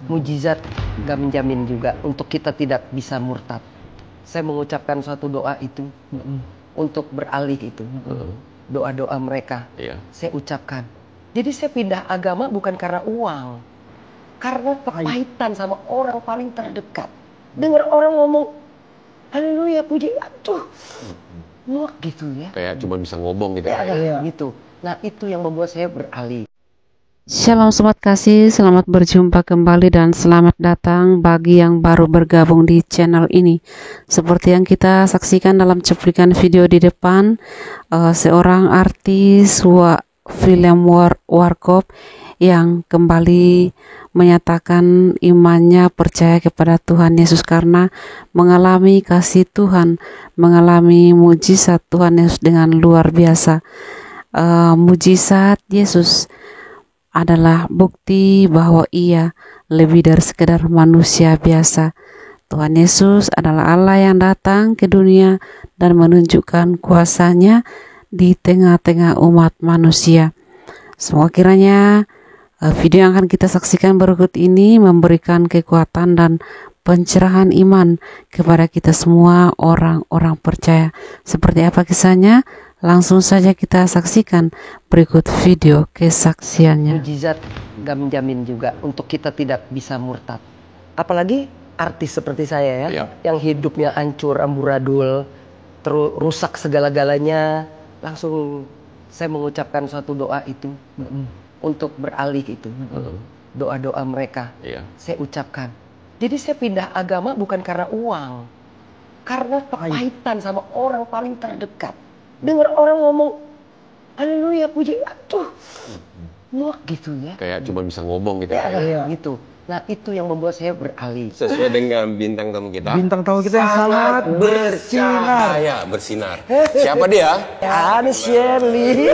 Mujizat gak menjamin juga untuk kita tidak bisa murtad. Saya mengucapkan suatu doa itu untuk beralih itu. Doa-doa mereka saya ucapkan. Jadi saya pindah agama bukan karena uang. Karena kepahitan sama orang paling terdekat. Dengar orang ngomong, haleluya, puji, aduh, muak gitu ya. Kayak cuma bisa ngomong gitu. Gitu. Nah itu yang membuat saya beralih. Shalom sobat kasih, selamat berjumpa kembali dan selamat datang bagi yang baru bergabung di channel ini. Seperti yang kita saksikan dalam cuplikan video di depan, seorang artis William Warkop yang kembali menyatakan imannya percaya kepada Tuhan Yesus karena mengalami kasih Tuhan, mengalami mujizat Tuhan Yesus dengan luar biasa. Mujizat Yesus adalah bukti bahwa ia lebih dari sekedar manusia biasa. Tuhan Yesus adalah Allah yang datang ke dunia dan menunjukkan kuasa-Nya di tengah-tengah umat manusia. Semoga kiranya video yang akan kita saksikan berikut ini memberikan kekuatan dan pencerahan iman kepada kita semua orang-orang percaya. Seperti apa kisahnya? Langsung saja kita saksikan berikut video kesaksiannya. Mujizat gak menjamin juga untuk kita tidak bisa murtad. Apalagi artis seperti saya ya, yang hidupnya hancur, amburadul, terus rusak segala-galanya. Langsung saya mengucapkan suatu doa itu untuk beralih itu. Doa-doa mereka saya ucapkan. Jadi saya pindah agama bukan karena uang. Karena kepahitan sama orang paling terdekat. Dengar orang ngomong, haleluya, puji, aduh, muak gitu ya. Kayak cuma bisa ngomong gitu. Gitu. Nah itu yang membuat saya beralih. Sesuai dengan bintang tamu kita. Bintang tamu kita yang sangat bersinar. Bersinar. Siapa dia? Ana Shirley.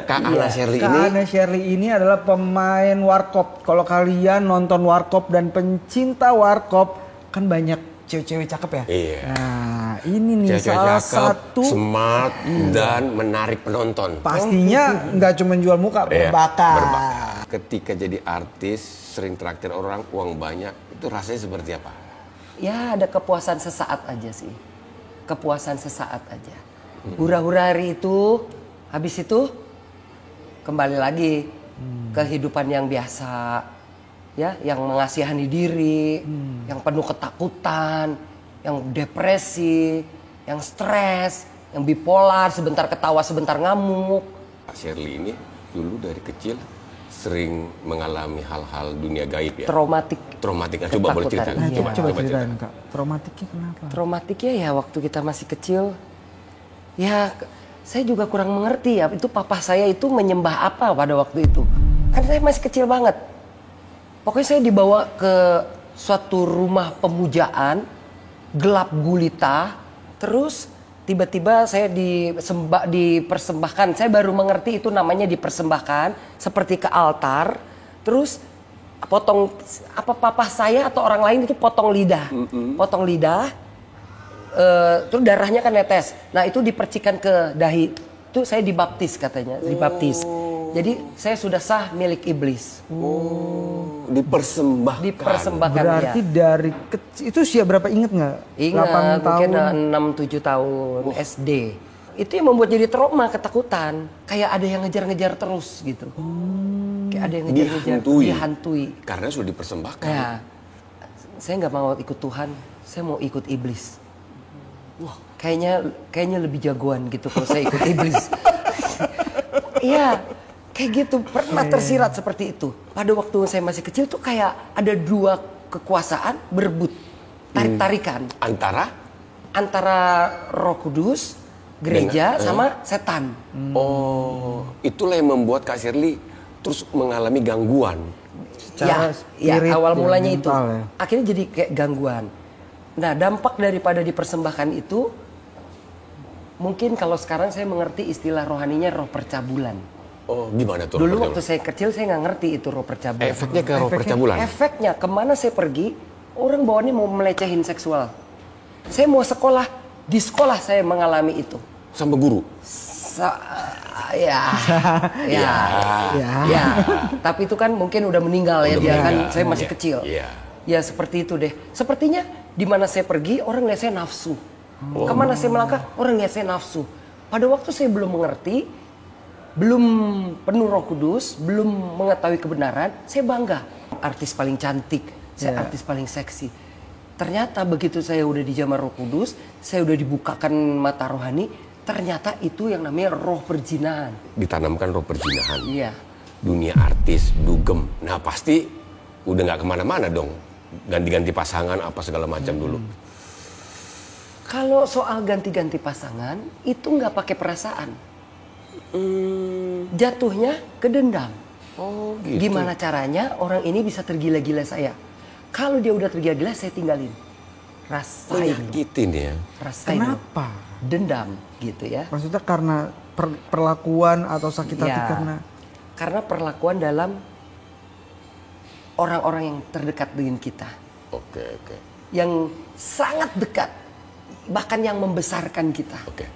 Kak Ana Shirley ini. Kak Ana Shirley ini adalah pemain warkop. Kalau kalian nonton warkop dan pencinta warkop, kan banyak cewek-cewek cakep ya. Iya. Nah ini nih Cewek-cewek salah cakep, satu smart dan menarik penonton. pastinya nggak cuma jual muka, berbakat. Ketika jadi artis, sering traktir orang, uang banyak, itu rasanya seperti apa? Ya ada kepuasan sesaat aja sih. Kepuasan sesaat aja. Hura-hura hari itu, habis itu kembali lagi kehidupan yang biasa. Ya, yang mengasihani diri, yang penuh ketakutan, yang depresi, yang stres, yang bipolar, sebentar ketawa, sebentar ngamuk. Shirley ini dulu dari kecil sering mengalami hal-hal dunia gaib ya. Traumatik. Coba boleh ceritakan. Nah, coba ceritain Kak, traumatiknya kenapa? Traumatiknya ya waktu kita masih kecil, ya saya juga kurang mengerti ya. Itu papa saya itu menyembah apa pada waktu itu. Kan saya masih kecil banget. Pokoknya saya dibawa ke suatu rumah pemujaan, gelap gulita, terus tiba-tiba saya dipersembahkan. Saya baru mengerti itu namanya dipersembahkan, seperti ke altar. Terus potong, papa saya atau orang lain itu potong lidah. Potong lidah, terus darahnya kan netes. Nah itu dipercikan ke dahi. Itu saya dibaptis katanya, dibaptis. Jadi saya sudah sah milik iblis. Dipersembahkan. Berarti dari kecil itu usia berapa, inget nggak? Ingat, 8 mungkin tahun. 6-7 tahun SD. Itu yang membuat jadi trauma, ketakutan. Kayak ada yang ngejar-ngejar terus gitu. Kayak ada yang ngejar-ngejar, dihantui. Karena sudah dipersembahkan. Ya, saya nggak mau ikut Tuhan, saya mau ikut iblis. Wah, kayaknya lebih jagoan gitu kalau saya ikut iblis. Iya. Kayak gitu, pernah tersirat seperti itu. Pada waktu saya masih kecil tuh kayak ada dua kekuasaan berebut, tarik-tarikan. Antara Roh Kudus, gereja, sama setan. Oh, itulah yang membuat Kak Shirley terus mengalami gangguan. Ya, awal mulanya itu. Ya. Akhirnya jadi kayak gangguan. Nah, dampak daripada dipersembahkan itu, mungkin kalau sekarang saya mengerti istilah rohaninya roh percabulan. Oh, gimana tuh? Dulu waktu saya kecil saya nggak ngerti itu roh percabulan. Efeknya ke roh percabulan? Efeknya kemana saya pergi, orang bawaannya mau melecehin seksual. Saya mau sekolah, di sekolah saya mengalami itu. Sama guru? Ya, ya, ya. Tapi itu kan mungkin udah meninggal ya, dia kan saya masih kecil. Ya seperti itu deh. Sepertinya di mana saya pergi orang lihat saya nafsu. Kemana saya melangkah orang lihat saya nafsu. Pada waktu saya belum mengerti, belum penuh Roh Kudus, belum mengetahui kebenaran, saya bangga. Artis paling cantik, saya artis paling seksi. Ternyata begitu saya udah dijamah Roh Kudus, saya udah dibukakan mata rohani, ternyata itu yang namanya roh perzinahan. Ditanamkan roh perzinahan. Iya. Dunia artis, dugem. Nah pasti udah nggak kemana-mana dong. Ganti-ganti pasangan apa segala macam dulu. Kalau soal ganti-ganti pasangan, itu nggak pakai perasaan. Jatuhnya ke dendam. Oh gitu. Gimana caranya orang ini bisa tergila-gila saya? Kalau dia udah tergila-gila, saya tinggalin. Rasain. Nyakitin ya. Rasain. Kenapa? Dendam gitu ya. Maksudnya karena perlakuan atau sakit hati karena perlakuan dalam orang-orang yang terdekat dengan kita. Oke. Yang sangat dekat. Bahkan yang membesarkan kita. Oke.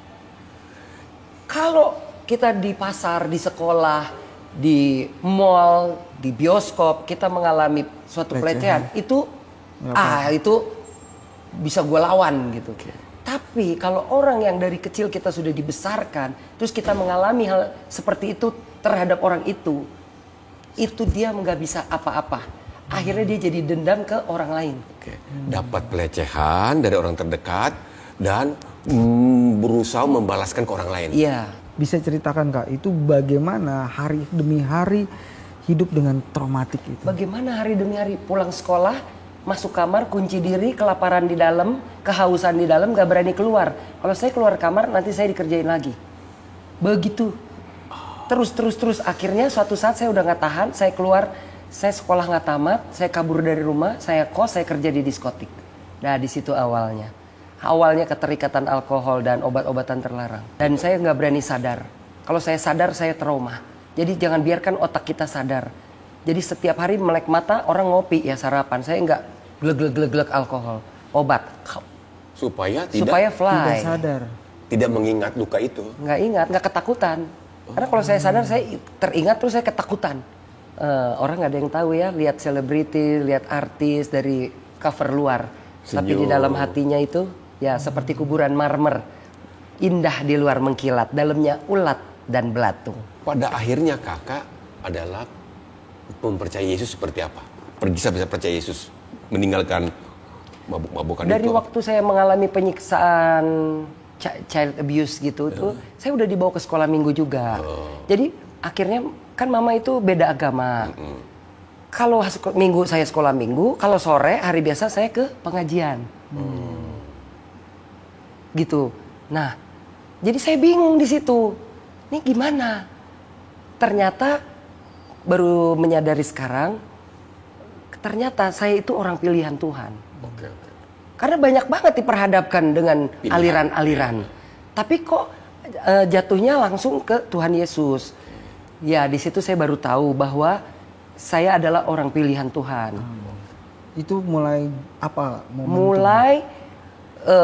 Kalau kita di pasar, di sekolah, di mall, di bioskop, kita mengalami suatu pelecehan, itu bisa gue lawan gitu. Tapi kalau orang yang dari kecil kita sudah dibesarkan, terus kita mengalami hal seperti itu terhadap orang itu dia nggak bisa apa-apa. Akhirnya dia jadi dendam ke orang lain. Oke. Dapat pelecehan dari orang terdekat dan berusaha membalaskan ke orang lain. Iya. Bisa ceritakan Kak, itu bagaimana hari demi hari hidup dengan traumatik itu? Bagaimana hari demi hari pulang sekolah, masuk kamar, kunci diri, kelaparan di dalam, kehausan di dalam, gak berani keluar. Kalau saya keluar kamar, nanti saya dikerjain lagi. Begitu. Terus. Akhirnya suatu saat saya udah gak tahan, saya keluar, saya sekolah gak tamat, saya kabur dari rumah, saya kos, saya kerja di diskotik. Nah di situ awalnya. Awalnya keterikatan alkohol dan obat-obatan terlarang. Dan saya nggak berani sadar. Kalau saya sadar, saya trauma. Jadi jangan biarkan otak kita sadar. Jadi setiap hari melek mata, orang ngopi ya sarapan. Saya nggak glek alkohol, obat. Supaya fly. Tidak sadar. Tidak mengingat luka itu. Nggak ingat, nggak ketakutan. Karena kalau saya sadar, saya teringat terus saya ketakutan. Orang nggak ada yang tahu ya, lihat selebriti, lihat artis dari cover luar. Tapi di dalam hatinya itu ya seperti kuburan marmer, indah di luar mengkilat, dalamnya ulat dan belatung. Pada akhirnya kakak adalah mempercayai Yesus seperti apa? Bisa percaya Yesus, meninggalkan mabuk-mabukan itu. Dari waktu saya mengalami penyiksaan child abuse gitu, itu saya udah dibawa ke sekolah minggu juga. Jadi akhirnya kan mama itu beda agama. Kalau minggu saya sekolah minggu, kalau sore hari biasa saya ke pengajian. Gitu. Nah, jadi saya bingung di situ. Ini gimana? Ternyata baru menyadari sekarang, ternyata saya itu orang pilihan Tuhan. Oke. Karena banyak banget diperhadapkan dengan aliran-aliran. Tapi kok jatuhnya langsung ke Tuhan Yesus. Ya, di situ saya baru tahu bahwa saya adalah orang pilihan Tuhan. Itu mulai apa? Mulai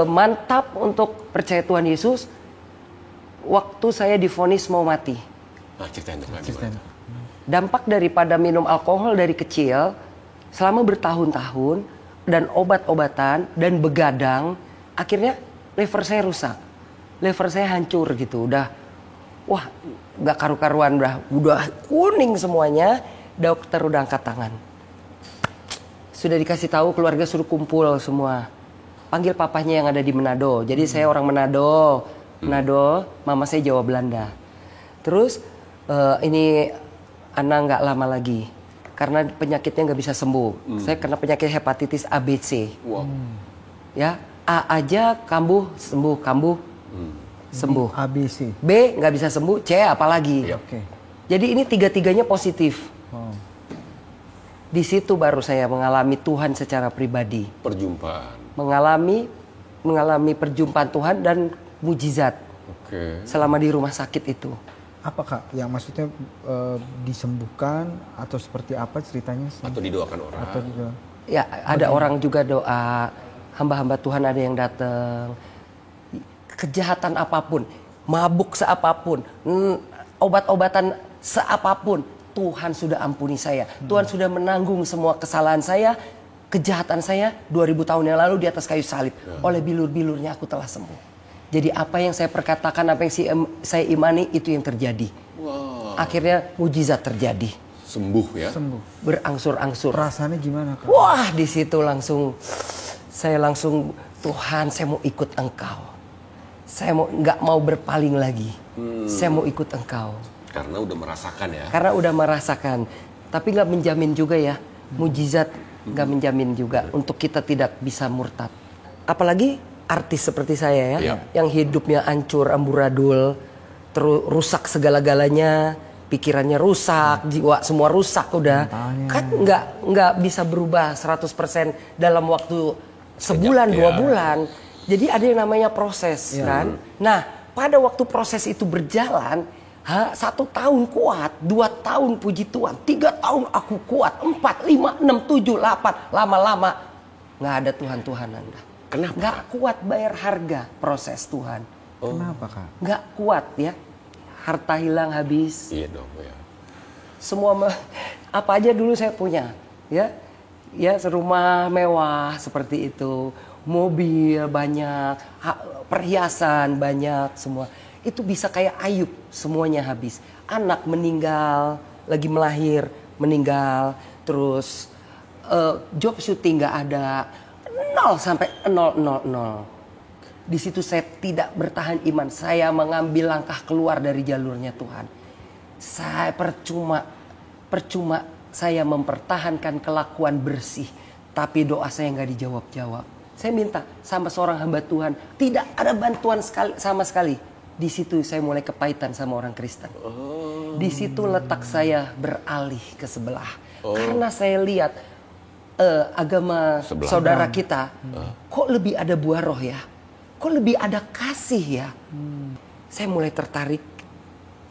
mantap untuk percaya Tuhan Yesus waktu saya divonis mau mati. Ceritain dong. Dampak daripada minum alkohol dari kecil selama bertahun-tahun dan obat-obatan dan begadang, akhirnya liver saya rusak. Liver saya hancur gitu, udah nggak karu-karuan, udah kuning semuanya. Dokter udah angkat tangan. Sudah dikasih tahu, keluarga suruh kumpul semua. Panggil papahnya yang ada di Manado. Jadi saya orang Manado, mama saya Jawa Belanda. Terus ini anak nggak lama lagi karena penyakitnya nggak bisa sembuh. Saya kena penyakit hepatitis ABC. Ya, A aja kambuh sembuh, sembuh. ABC. B nggak bisa sembuh, C apalagi. Oke. Jadi ini tiga-tiganya positif. Di situ baru saya mengalami Tuhan secara pribadi. Perjumpaan. Mengalami perjumpaan Tuhan dan mujizat. Selama di rumah sakit itu. Apa Kak? Yang maksudnya disembuhkan atau seperti apa ceritanya? Atau didoakan orang? Ya, ada orang juga doa. Hamba-hamba Tuhan ada yang datang. Kejahatan apapun. mabuk seapapun, obat-obatan seapapun, Tuhan sudah ampuni saya. Tuhan sudah menanggung semua kesalahan saya, kejahatan saya 2000 tahun yang lalu di atas kayu salib. Oleh bilur-bilurnya aku telah sembuh. Jadi apa yang saya perkatakan, apa yang saya imani, itu yang terjadi. Akhirnya mujizat terjadi. Sembuh ya. Sembuh. Berangsur-angsur. Rasanya gimana, Kak? Wah, di situ saya langsung Tuhan, saya mau ikut Engkau. Saya nggak mau berpaling lagi. Saya mau ikut Engkau. Karena udah merasakan ya. Karena udah merasakan. Tapi nggak menjamin juga ya. Mujizat nggak menjamin juga untuk kita tidak bisa murtad. Apalagi artis seperti saya ya. Iya. Yang hidupnya hancur, amburadul. Terus rusak segala-galanya. Pikirannya rusak, jiwa semua rusak udah. Kan nggak bisa berubah 100% dalam waktu sebulan, 2 bulan. Jadi ada yang namanya proses kan. Nah, pada waktu proses itu berjalan, 1 tahun kuat, 2 tahun puji Tuhan, 3 tahun aku kuat, 4, 5, 6, 7, 8, lama-lama nggak ada Tuhan-Tuhanan. Kenapa? Nggak kuat bayar harga proses Tuhan. Kenapa, Kak? Nggak kuat ya, harta hilang habis. Iya dong ya. Semua apa aja dulu saya punya, ya serumah mewah seperti itu, mobil banyak, perhiasan banyak, semua itu bisa kayak Ayub, semuanya habis. Anak meninggal, lagi melahir meninggal, terus job syuting nggak ada, 0 sampai 0. Di situ saya tidak bertahan iman, saya mengambil langkah keluar dari jalurnya Tuhan. Saya percuma saya mempertahankan kelakuan bersih, tapi doa saya nggak dijawab-jawab. Saya minta sama seorang hamba Tuhan, tidak ada bantuan sama sekali. Di situ saya mulai kepahitan sama orang Kristen. Di situ letak saya beralih ke sebelah. Karena saya lihat agama saudara kita, kok lebih ada buah roh ya? Kok lebih ada kasih ya? Saya mulai tertarik.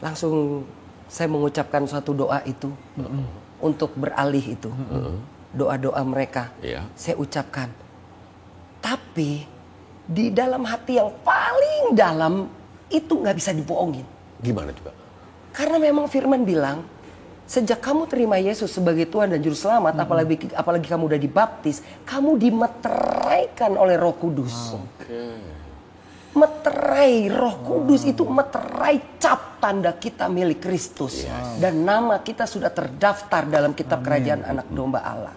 Langsung saya mengucapkan suatu doa itu untuk beralih itu. Doa-doa mereka saya ucapkan. Tapi di dalam hati yang paling dalam itu nggak bisa dibohongin. Gimana coba? Karena memang firman bilang, sejak kamu terima Yesus sebagai Tuhan dan Juru Selamat, apalagi kamu udah dibaptis, kamu dimeteraikan oleh Roh Kudus. Meterai, Roh Kudus itu meterai cap tanda kita milik Kristus. Dan nama kita sudah terdaftar dalam kitab kerajaan anak domba Allah.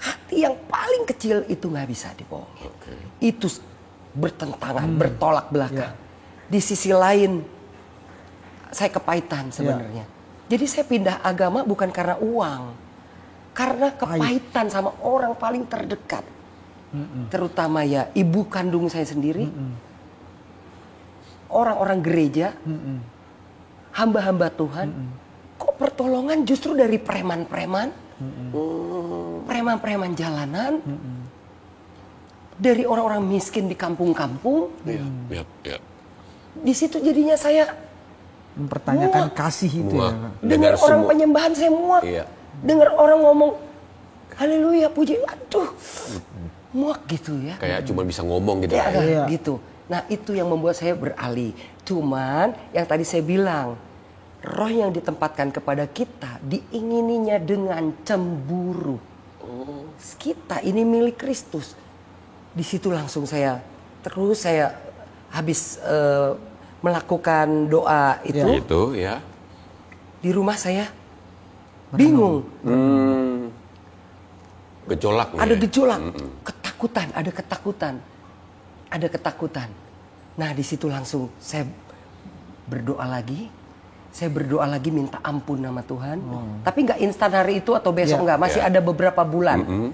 Hati yang paling kecil itu nggak bisa dibohongi. Itu bertentangan, bertolak belakang. Di sisi lain, saya kepahitan sebenarnya. Jadi saya pindah agama bukan karena uang. Karena kepahitan sama orang paling terdekat. Terutama ya ibu kandung saya sendiri. Orang-orang gereja. Hamba-hamba Tuhan. Kok pertolongan justru dari preman-preman. Preman-preman jalanan. Dari orang-orang miskin di kampung-kampung. Di situ jadinya saya mempertanyakan kasih itu ya. Dengar orang penyembahan saya muak. Dengar orang ngomong haleluya puji, aduh muak gitu ya. Kayak cuma bisa ngomong gitu. Gitu. Nah itu yang membuat saya beralih. Cuman yang tadi saya bilang, roh yang ditempatkan kepada kita diingininya dengan cemburu. Kita ini milik Kristus. Di situ langsung saya habis melakukan doa itu, di rumah saya bingung. Gejolak. Ada gejolak, ada ketakutan. Nah di situ langsung saya berdoa lagi. Saya berdoa lagi minta ampun nama Tuhan. Tapi nggak instan hari itu atau besok nggak, masih ada beberapa bulan.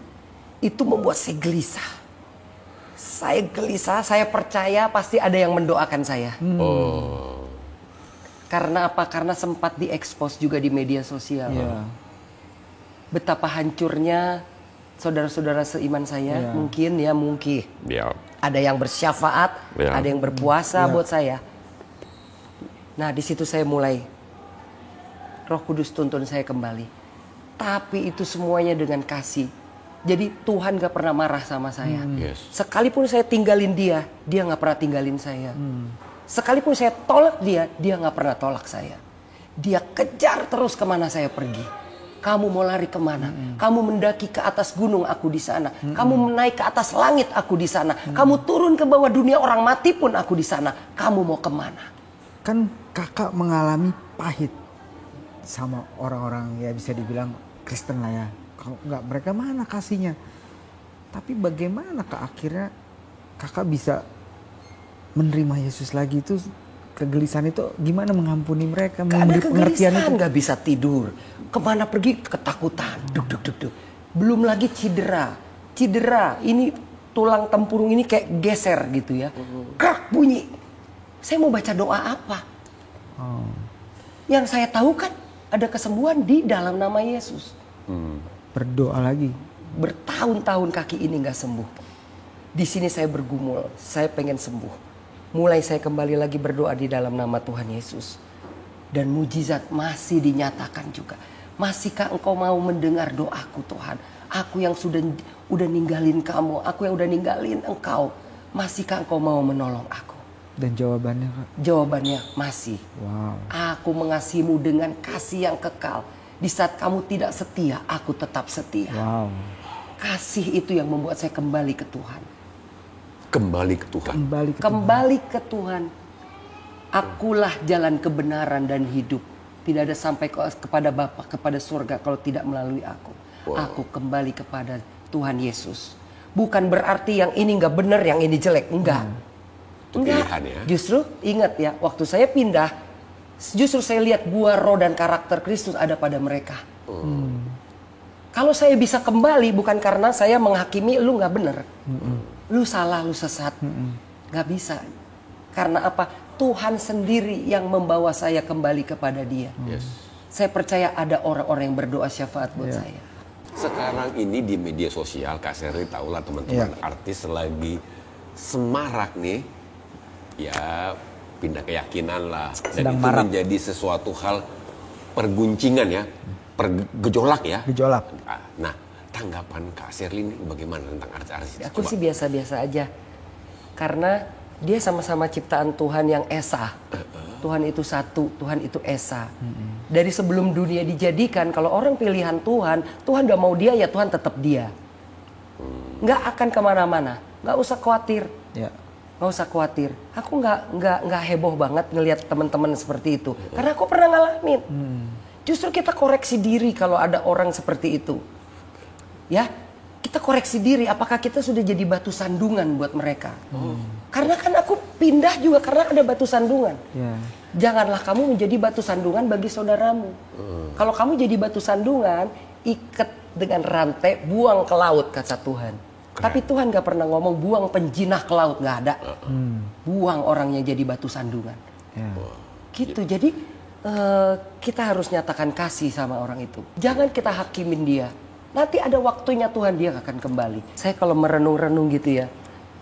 Itu membuat saya gelisah. Saya percaya pasti ada yang mendoakan saya. Karena apa? Karena sempat diekspos juga di media sosial. Betapa hancurnya saudara-saudara seiman saya. Mungkin. Ada yang bersyafaat, ada yang berpuasa buat saya. Nah di situ saya mulai, Roh Kudus tuntun saya kembali. Tapi itu semuanya dengan kasih. Jadi Tuhan gak pernah marah sama saya. Sekalipun saya tinggalin dia gak pernah tinggalin saya. Sekalipun saya tolak dia nggak pernah tolak saya. Dia kejar terus kemana saya pergi. Kamu mau lari kemana? Kamu mendaki ke atas gunung, aku di sana. Kamu menaik ke atas langit, aku di sana. Kamu turun ke bawah dunia orang mati pun, aku di sana. Kamu mau kemana? Kan kakak mengalami pahit sama orang-orang ya bisa dibilang Kristen lah ya. Kalau nggak mereka mana kasihnya. Tapi bagaimana akhirnya kakak bisa menerima Yesus lagi itu, kegelisahan itu gimana mengampuni mereka, memberi pengertian itu? Nggak bisa tidur, kemana pergi ketakutan, duk. Belum lagi cedera, ini tulang tempurung ini kayak geser gitu ya, krak bunyi. Saya mau baca doa apa? Yang saya tahu kan ada kesembuhan di dalam nama Yesus. Berdoa lagi. Bertahun-tahun kaki ini nggak sembuh. Di sini saya bergumul, saya pengen sembuh. Mulai saya kembali lagi berdoa di dalam nama Tuhan Yesus. Dan mujizat masih dinyatakan juga. Masihkah engkau mau mendengar doaku Tuhan? Aku yang udah ninggalin kamu, aku yang udah ninggalin engkau. Masihkah engkau mau menolong aku? Dan jawabannya Kak? Jawabannya masih. Wow. Aku mengasihimu dengan kasih yang kekal. Di saat kamu tidak setia, aku tetap setia. Wow. Kasih itu yang membuat saya kembali ke Tuhan. Kembali ke Tuhan. Kembali ke Tuhan. Akulah jalan kebenaran dan hidup. Tidak ada sampai kepada Bapa, kepada surga kalau tidak melalui aku. Wow. Aku kembali kepada Tuhan Yesus. Bukan berarti yang ini nggak benar, yang ini jelek. Enggak. Itu pilihan ya. Justru ingat ya, waktu saya pindah, justru saya lihat buah roh dan karakter Kristus ada pada mereka. Kalau saya bisa kembali bukan karena saya menghakimi lu nggak benar. Lu salah, lu sesat. Gak bisa. Karena apa? Tuhan sendiri yang membawa saya kembali kepada Dia. Yes. Saya percaya ada orang-orang yang berdoa syafaat buat saya. Sekarang ini di media sosial, Kak Sherly tahulah teman-teman artis lagi semarak nih, ya pindah keyakinan lah. Dan Sedang itu marak. menjadi sesuatu hal perguncingan ya, gejolak ya. Gejolak. Nah, tanggapan Kak Sherly ini bagaimana tentang artis-artis? Aku sih biasa-biasa aja. Karena dia sama-sama ciptaan Tuhan yang esa. Tuhan itu satu, Tuhan itu esa. Dari sebelum dunia dijadikan, kalau orang pilihan Tuhan, Tuhan udah mau dia, ya Tuhan tetap dia. Nggak akan kemana-mana, nggak usah khawatir. Ya. Nggak usah khawatir. Aku nggak heboh banget ngelihat teman-teman seperti itu, karena aku pernah ngalamin. Justru kita koreksi diri kalau ada orang seperti itu. Ya, kita koreksi diri. Apakah kita sudah jadi batu sandungan buat mereka? Karena kan aku pindah juga karena ada batu sandungan. Ya. Janganlah kamu menjadi batu sandungan bagi saudaramu. Kalau kamu jadi batu sandungan, ikat dengan rantai, buang ke laut, kata Tuhan. Tapi Tuhan gak pernah ngomong buang penjinah ke laut, gak ada. Buang orangnya jadi batu sandungan. Ya. Gitu, jadi kita harus nyatakan kasih sama orang itu. Jangan kita hakimin dia. Nanti ada waktunya Tuhan dia akan kembali. Saya kalau merenung-renung gitu ya,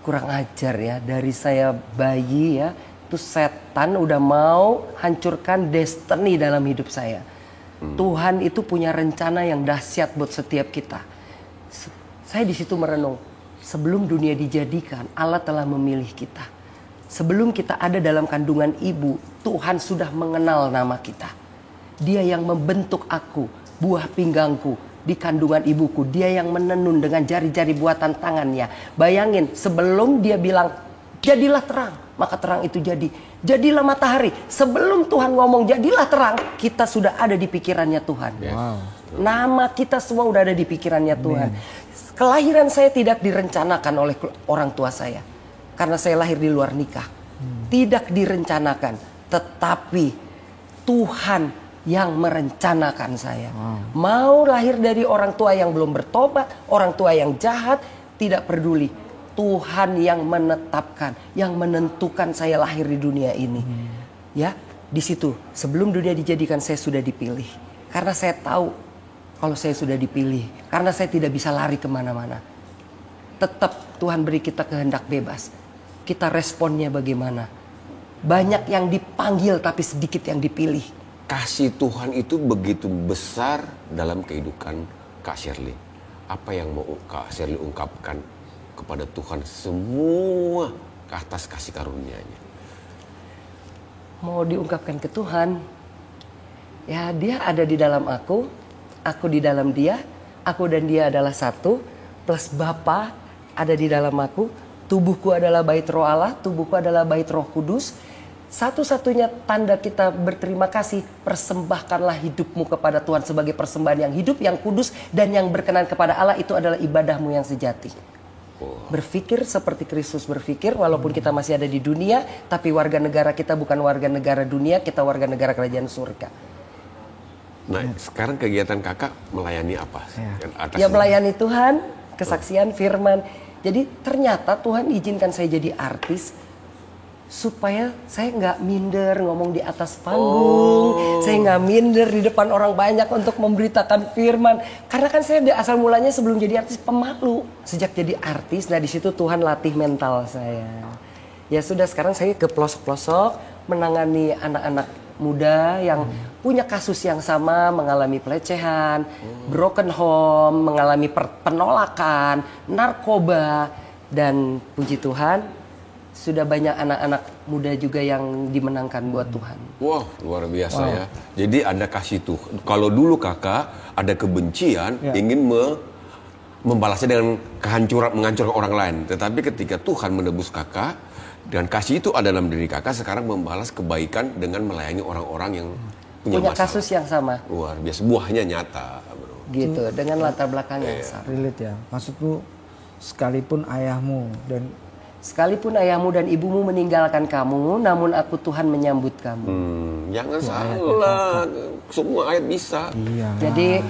kurang ajar ya. Dari saya bayi ya, itu setan udah mau hancurkan destiny dalam hidup saya. Tuhan itu punya rencana yang dahsyat buat setiap kita. Saya di situ merenung. Sebelum dunia dijadikan, Allah telah memilih kita. Sebelum kita ada dalam kandungan ibu, Tuhan sudah mengenal nama kita. Dia yang membentuk aku, buah pinggangku di kandungan ibuku. Dia yang menenun dengan jari-jari buatan tangannya. Bayangin, sebelum dia bilang, jadilah terang, maka terang itu jadi. Jadilah matahari. Sebelum Tuhan ngomong jadilah terang, kita sudah ada di pikirannya Tuhan. Wow. Nama kita semua udah ada di pikirannya Tuhan. Kelahiran saya tidak direncanakan oleh orang tua saya. Karena saya lahir di luar nikah. Tidak direncanakan. Tetapi Tuhan yang merencanakan saya. Mau lahir dari orang tua yang belum bertobat, orang tua yang jahat, tidak peduli. Tuhan yang menetapkan, yang menentukan saya lahir di dunia ini. Ya, di situ sebelum dunia dijadikan saya sudah dipilih. Karena saya tahu kalau saya sudah dipilih. Karena saya tidak bisa lari kemana-mana. Tetap Tuhan beri kita kehendak bebas. Kita responnya bagaimana? Banyak yang dipanggil tapi sedikit yang dipilih. Kasih Tuhan itu begitu besar dalam kehidupan Kak Sherly. Apa yang mau Kak Sherly ungkapkan kepada Tuhan semua ke atas kasih karunia-Nya? mau diungkapkan ke Tuhan. Ya, dia ada di dalam aku di dalam dia, aku dan dia adalah satu, plus Bapa ada di dalam aku, tubuhku adalah bait roh Allah, tubuhku adalah bait roh kudus. Satu-satunya tanda kita berterima kasih, persembahkanlah hidupmu kepada Tuhan sebagai persembahan yang hidup, yang kudus, dan yang berkenan kepada Allah, itu adalah ibadahmu yang sejati. Berpikir seperti Kristus berpikir, walaupun kita masih ada di dunia, tapi warga negara kita bukan warga negara dunia, kita warga negara kerajaan surga. Nah, sekarang kegiatan kakak melayani apa? Ya, melayani Tuhan, kesaksian, firman. Jadi ternyata Tuhan izinkan saya jadi artis supaya saya nggak minder ngomong di atas panggung, saya nggak minder di depan orang banyak untuk memberitakan firman. Karena kan saya asal mulanya sebelum jadi artis pemalu. Sejak jadi artis, nah di situ Tuhan latih mental saya. Ya sudah, sekarang saya ke pelosok-pelosok menangani anak-anak muda yang punya kasus yang sama, mengalami pelecehan, broken home, mengalami penolakan, narkoba, dan puji Tuhan sudah banyak anak-anak muda juga yang dimenangkan buat Tuhan. Wah, luar biasa ya. Jadi ada kasih Tuhan. Kalau dulu kakak ada kebencian, ingin membalasnya dengan menghancurkan orang lain. Tetapi ketika Tuhan menebus kakak, dan kasih itu ada dalam diri kakak, sekarang membalas kebaikan dengan melayani orang-orang yang punya masalah. Kasus yang sama. Luar biasa, buahnya nyata, bro. Gitu, dengan latar belakang yang sama. Relate ya, maksudku sekalipun ayahmu dan ibumu meninggalkan kamu, namun aku Tuhan menyambut kamu. Jangan salah, semua ayat bisa. Iya. Jadi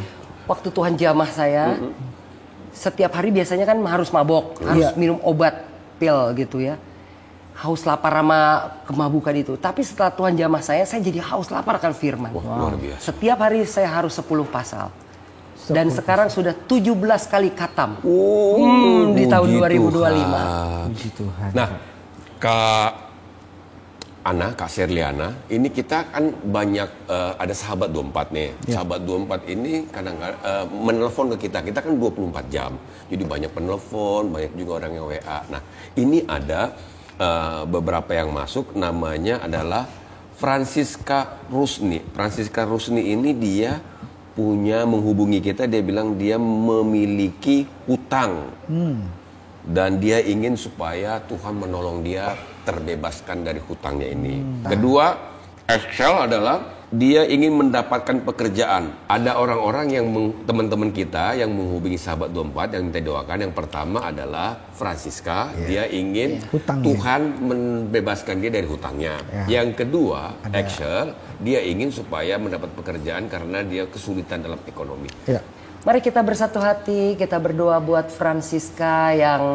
waktu Tuhan jamah saya, setiap hari biasanya kan harus mabok, harus minum obat pil gitu ya. Haus lapar sama kemabukan itu. Tapi setelah Tuhan jamah saya jadi haus lapar akan firman. Luar biasa. Setiap hari saya harus 10 pasal. Dan sekarang sudah 17 kali khatam. Di tahun 2025. Puji Tuhan. Nah, Kak Ana, Kak Sherliana, ini kita kan banyak ada sahabat 24 nih. Sahabat 24 ini kadang-kadang menelpon ke kita. Kita kan 24 jam. Jadi banyak penelpon, banyak juga orang yang WA. Nah, ini ada beberapa yang masuk, namanya adalah Francisca Rusni. Francisca Rusni ini dia punya menghubungi kita, dia bilang dia memiliki hutang. Dan dia ingin supaya Tuhan menolong dia terbebaskan dari hutangnya ini. Kedua, Excel adalah dia ingin mendapatkan pekerjaan. Ada orang-orang yang teman-teman kita yang menghubungi sahabat 24 yang minta doakan. Yang pertama adalah Francisca, dia ingin Tuhan membebaskan dia dari hutangnya. Yang kedua, Excel, dia ingin supaya mendapat pekerjaan karena dia kesulitan dalam ekonomi. Mari kita bersatu hati, kita berdoa buat Francisca yang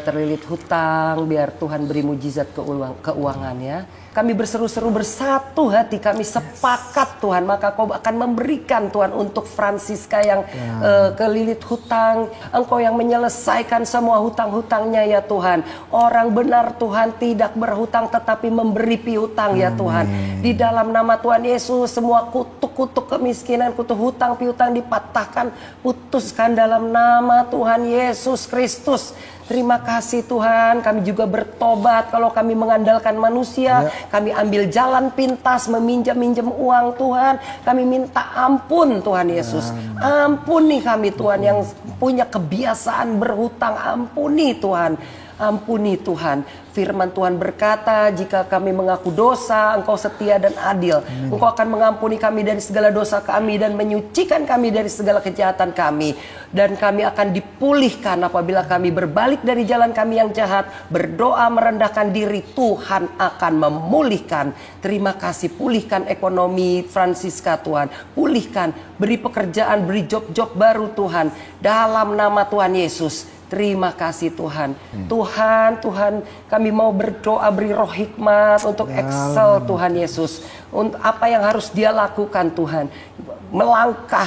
terlilit hutang, biar Tuhan beri mujizat keuangan ya. Kami berseru-seru bersatu hati, kami sepakat Tuhan, maka Kau akan memberikan Tuhan untuk Francisca yang kelilit hutang. Engkau yang menyelesaikan semua hutang-hutangnya ya Tuhan. Orang benar Tuhan tidak berhutang tetapi memberi piutang ya Tuhan. Di dalam nama Tuhan Yesus, semua kutuk-kutuk kemiskinan, kutuk hutang piutang dipatahkan, putuskan dalam nama Tuhan Yesus Kristus. Terima kasih Tuhan, kami juga bertobat kalau kami mengandalkan manusia, kami ambil jalan pintas, meminjam-minjam uang Tuhan, kami minta ampun Tuhan Yesus. Ampuni kami Tuhan yang punya kebiasaan berhutang, ampuni Tuhan. Ampuni Tuhan. Firman Tuhan berkata, jika kami mengaku dosa, Engkau setia dan adil. Engkau akan mengampuni kami dari segala dosa kami dan menyucikan kami dari segala kejahatan kami. Dan kami akan dipulihkan apabila kami berbalik dari jalan kami yang jahat, berdoa merendahkan diri, Tuhan akan memulihkan. Terima kasih, pulihkan ekonomi Francisca Tuhan. Pulihkan, beri pekerjaan, beri job-job baru Tuhan. Dalam nama Tuhan Yesus. Terima kasih Tuhan. Tuhan, kami mau berdoa, beri roh hikmat untuk Excel Tuhan Yesus. Untuk apa yang harus dia lakukan Tuhan. Melangkah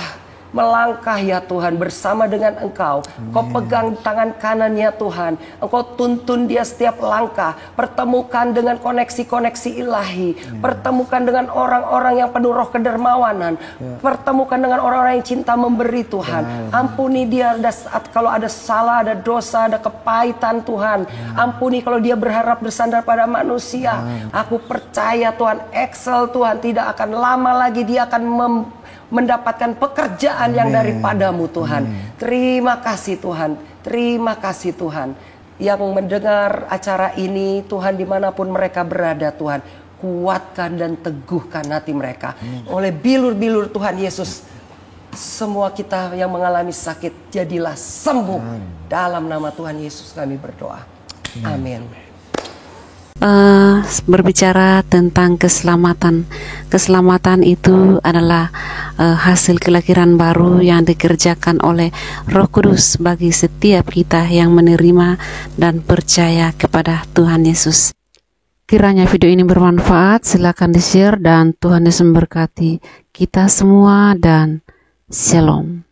melangkah ya Tuhan bersama dengan Engkau. Kau pegang tangan kanannya Tuhan, Engkau tuntun dia setiap langkah, pertemukan dengan koneksi-koneksi ilahi, pertemukan dengan orang-orang yang penuh roh kedermawanan, pertemukan dengan orang-orang yang cinta memberi Tuhan. Ampuni dia saat kalau ada salah, ada dosa, ada kepahitan Tuhan. Ampuni kalau dia berharap bersandar pada manusia. Aku percaya Tuhan, Excel Tuhan tidak akan lama lagi dia akan mendapatkan pekerjaan yang daripadamu Tuhan. Terima kasih Tuhan, terima kasih Tuhan. Yang mendengar acara ini Tuhan dimanapun mereka berada Tuhan, kuatkan dan teguhkan hati mereka. Oleh bilur-bilur Tuhan Yesus, semua kita yang mengalami sakit jadilah sembuh. Dalam nama Tuhan Yesus kami berdoa. Amin. Berbicara tentang keselamatan. Keselamatan itu adalah hasil kelahiran baru yang dikerjakan oleh Roh Kudus bagi setiap kita yang menerima dan percaya kepada Tuhan Yesus. Kiranya video ini bermanfaat, silakan di-share dan Tuhan Yesus memberkati kita semua dan Shalom.